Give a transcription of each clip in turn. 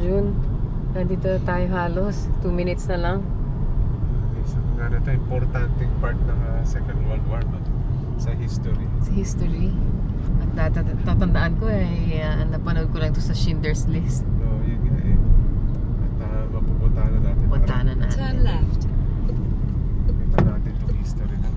June, nandito na tayo halos. 2 minutes na lang. Isang nga na ito, importanteng part ng Second World War, no? Sa history. Sa history. At tatandaan ko napanood ko lang ito sa Schindler's List. So, yun nga eh. At mapupuntahan na natin. Puntahan na natin. Turn left. Kita natin itong history na.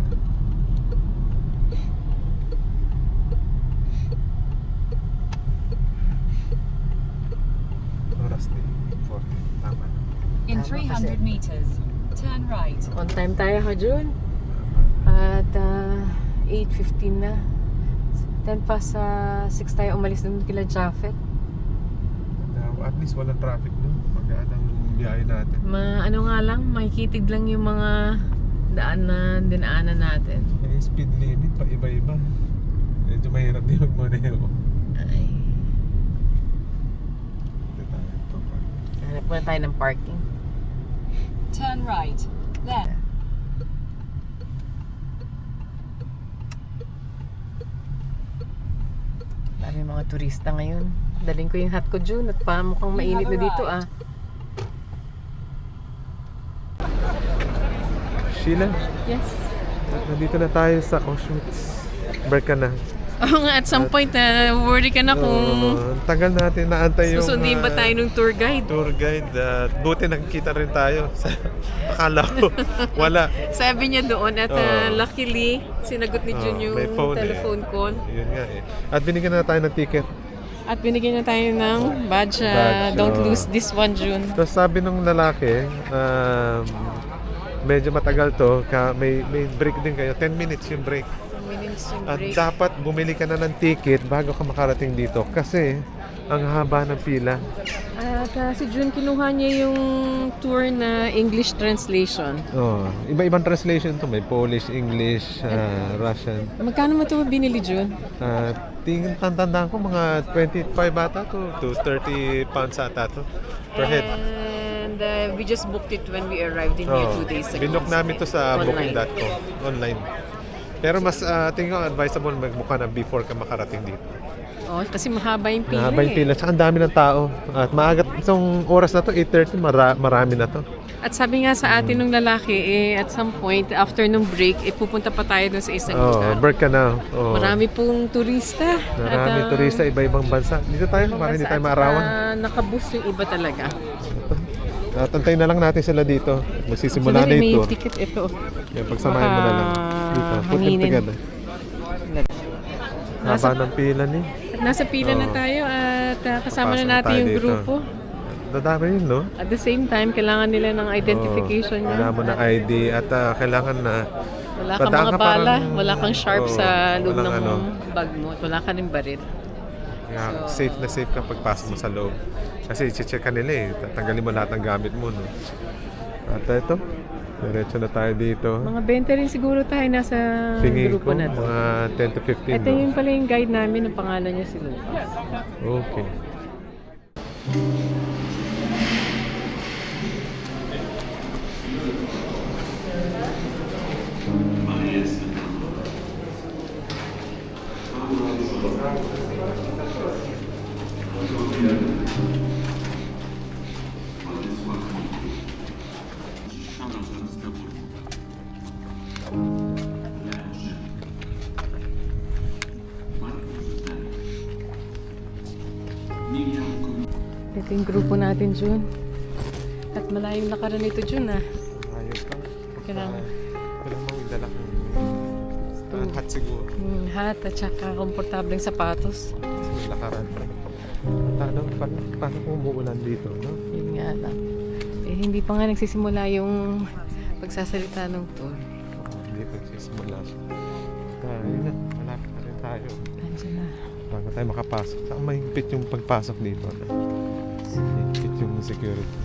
Oras din. 40. Tama. In Tama kasi. 300 meters, turn right. On time tayo ha, June. At 8:15 na. 10 pa sa 6 tayo umalis dun kila Japheth. At least walang traffic doon. Magaan ang biyahe natin. Ano nga lang, makikitig lang yung mga daan na dinaanan natin. May speed limit pa iba-iba. Medyo mahirap din magmaneho. Ay, Dito tayo. hanap muna tayo ng parking. Turn right. There. Dami mga turista ngayon. Daling ko yung hat ko, June, at pa mukhang mainit na dito ah. Sheila, Yes. nandito na tayo sa Auschwitz. Birkenau. Oo nga, at some point worry ka na kung Tagal natin naantay yung susundin ba tayo ng tour guide. tour guide. Buti nakikita rin tayo. Akala ko wala. Sabi niya doon at luckily, sinagot ni June yung may phone telephone call. Yun nga eh. At binigyan na tayo ng ticket. At binigyan na tayo ng badge. Badge, Don't oo. lose this one, June. Tapos sabi nung lalaki, medyo matagal to. May break din kayo. 10 minutes yung break. Minutes yung At break. dapat bumili ka na ng ticket bago ka makarating dito. Kasi ang haba ng pila. At si June, kinuha niya yung tour na English translation. Oh, iba-ibang translation to. May Polish, English, Russian. Magkano mo ito binili, June? Tandaan ko mga 25 ata to 30 pounds ata to per head. And we just booked it when we arrived in here 2 days ago. Binook namin to sa Online. booking.com online. Pero mas tingin ko advisable magbuka na before ka makarating dito. Oh, kasi mahaba yung pila. Mahaba yung pila. Tsaka ang dami ng tao. At maaga, isang oras na to, 8:30, marami na to. At sabi nga sa atin ng lalaki, at some point, after nung break, pupunta pa tayo dun sa isang lugar. Birkenau. Oh. Marami pong turista. Marami turista, iba-ibang bansa. Dito tayo, para hindi tayo maarawan. Nakabus yung iba talaga. At antayin na lang natin sila dito. Magsisimula na May ito. ticket ito. Yan, pagsamahin mo na lang. Dito, put them hanginin. together. Haba ng pila ni. At nasa pila na Oo. tayo at kasama Pasok na natin tayo yung dito. grupo. Dadami yun, no? At the same time, kailangan nila ng identification Oo, niya. kailangan mo ng ID at kailangan na Wala kang Padaan mga ka bala, parang- wala kang sharp Oo, sa loob walang ng ano. bag mo at wala ka rin baril. kaya safe na safe ka pagpasok mo sa loob. Kasi i-check ka nila eh. Tatanggalin mo lahat ng gamit mo, no? At ito, diretso na tayo dito. Mga 20 rin siguro tayo nasa Tingin grupo ko, na to. mga 10 to 15. Ito no? yung pala yung guide namin, ang pangalan niya si Lucas. Okay. Ito yung grupo natin, June. At malayong lakaran nito, June, ah. Ayos pa. Kailangan. Kailangan mong idala kung hat siguro. Hat at saka komportableng sapatos. May lakaran. At paano kung umuulan dito, no? Yun nga lang. Eh, hindi pa nga nagsisimula yung pagsasalita ng tour. Hindi pa nagsisimula siya. Yun na, malapit na rin tayo. Nandiyan na. Bago tayo makapasok. Saka mahigpit yung pagpasok dito. Mahigpit yung security.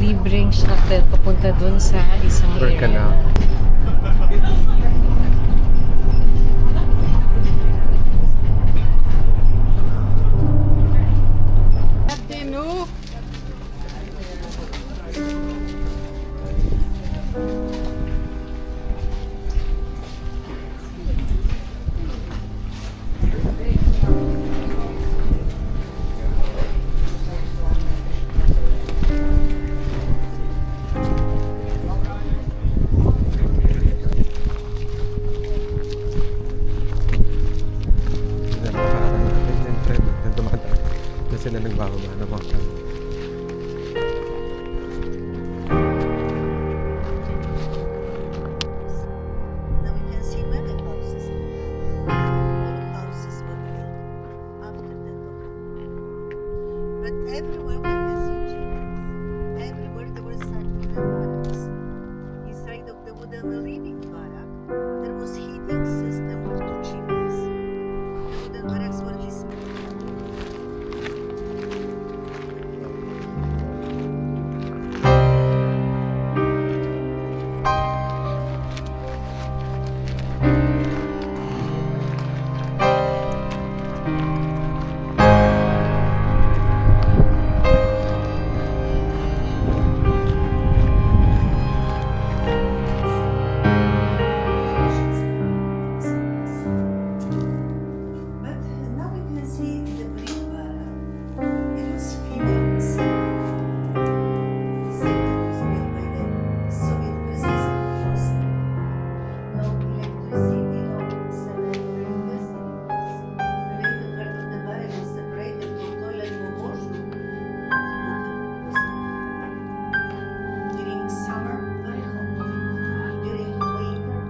libreng shuttle papunta dun sa isang area. Canal. Sila nagbababa ng mga kan. Now we can see many houses. All houses were built after the law. But everywhere we can see chimneys. Everywhere there were such wooden barracks. Inside of the wooden living barrack, there was heating system with two chimneys. The wooden barracks were this small. But now we can see the brick barrack. It was females. This was built by the Soviet Resistance Force. No electricity, no sanitary facilities. The later part of the barrack was separated from toilet for washroom. During summer, very hot. During winter,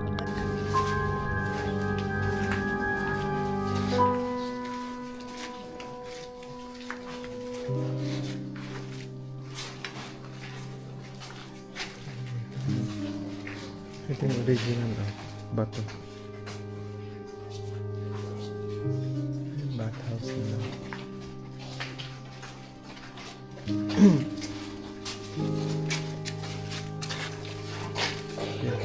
Ito yung original bato. Bathhouse nila. Yeah.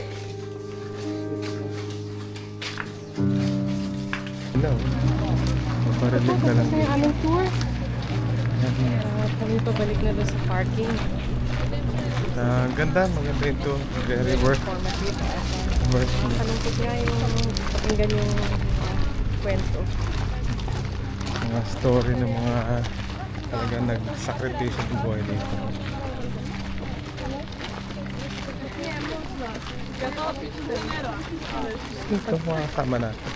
No. Maparinig na lang. Ito yung aming tour. Kami pabalik na doon sa parking. Ganda, maganda ito. Very worth. Informative. Worth. Kalungkot nga yung pakinggan yung kwento. Mga story ng mga talaga nagsakripisyo ng buhay dito. Ito mga kasama natin.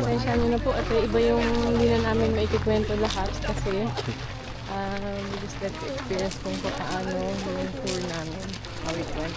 Pasensya nyo na po at iba yung hindi na namin maikikwento lahat kasi we just get to experience kung paano yung tour namin, how it went.